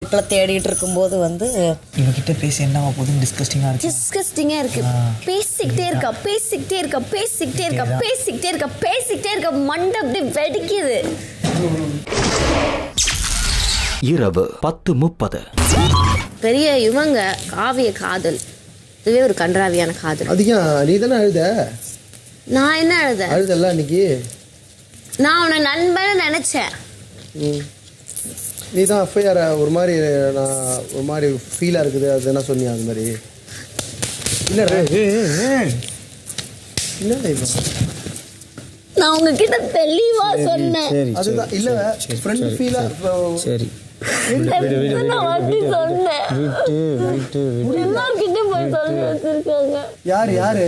இப்போலாம் தேடிட்டு இருக்கும்போது வந்து இவகிட்ட பேசி என்ன போதும் டிஸ்கஸ்டிங்காக இருக்கு. பேசிக்கிட்டே இருக்க மண்டை அப்படி வெடிக்குது. இரவு 10:30. பெரிய இவங்க காவிய காதல், இதுவே ஒரு கன்றாவியான காதல். அதிகம் நீ தானே அழுத? நான் என்ன அழுதல்ல அன்னைக்கு? நான் உன்னை நண்பன் நினைச்சேன். நீ தான் எஃப்ஐஆர் ஒரு மாதிரி நான் ஒரு மாதிரி ஃபீலாக இருக்குது அது என்ன சொன்னியா அது மாதிரி? இல்லைடா இல்லை இப்போ நான் உங்ககிட்ட தெளிவா சொன்னேன். அதுதான் இல்லை ஃப்ரெண்ட் ஃபீலாக சரி யாரு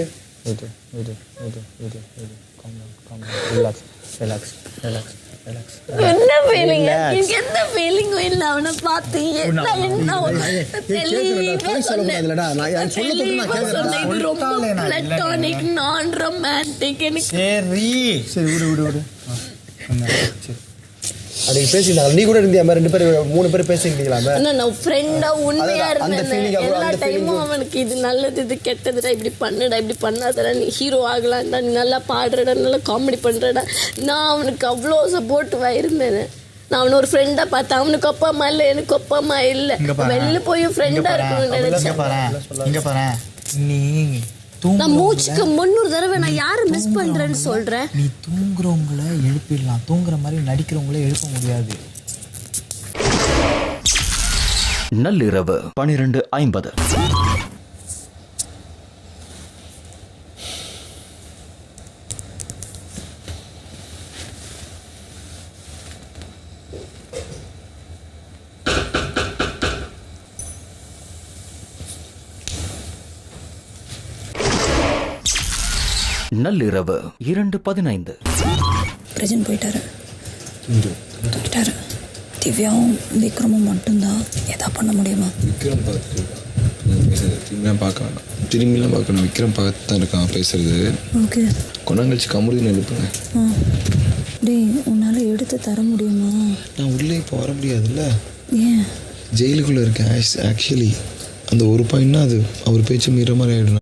என்ன ஃபீலிங்? என்ன ஃபீலிங்கும் இல்ல. அவனை பார்த்து நான் ரொமான்டிக். சரி விடு அன்னைக்கு பேசிக்கலாம். நீ கூட இருந்தியா? 2 பேர் 3 பேர் பேசிக்கிட்டீங்களாமே. நான் ஃப்ரெண்டா உண்மையா இருந்தேன். எல்லா டைமும் அவனுக்கு இது நல்லது இது கெட்டதுடா, இப்படி பண்ணுடா இப்படி பண்ணாதடா, நீ ஹீரோ ஆகலாம்டா, நீ நல்லா பாடுறடா, நல்லா காமெடி பண்றடா. நான் அவனுக்கு அவ்வளோ சப்போர்ட்டிவா இருந்தேன். நான் அவனை ஒரு ஃப்ரெண்டா பார்த்தேன். அவனுக்கு அப்பா அம்மா இல்லை, எனக்கு அப்பா அம்மா இல்லை. வெளில போய் ஃப்ரெண்டா இருக்கணும்னு நினைச்சேன். நீ நான் மூச்சுக்கு 300 தடவை நான் யாரை மிஸ் பண்றேன்னு சொல்றேன். நீ தூங்குறவங்கள எழுப்பிடலாம், தூங்குற மாதிரி நடிக்கிறவங்கள எழுப்ப முடியாது. நள்ளிரவு 12:50. நள்ளிரவு 2:15. பிரஜன் போயிட்டாரு. திவ்யாவும் விக்ரமும் மட்டும்தான் எதா பண்ண முடியுமா? விக்ரம் பார்த்து திரும்பிலாம் பார்க்க வேண்டாம், திரும்பிலாம் பார்க்கணும். விக்ரம் பார்த்து தான் இருக்கான் பேசுறது. ஓகே கொண்டாங்கழிச்சு கமுடின்னு எழுப்புங்க. டேய் உன்னால் எடுத்து தர முடியுமா? நான் உள்ளே இப்போ வர முடியாதுல்ல, ஏன்? ஜெயிலுக்குள்ளே இருக்கேன். ஆக்சுவலி அந்த ஒரு பாயிண்ட்னா அது அவர் பேச்சு மீற மாதிரி ஆகிடும்.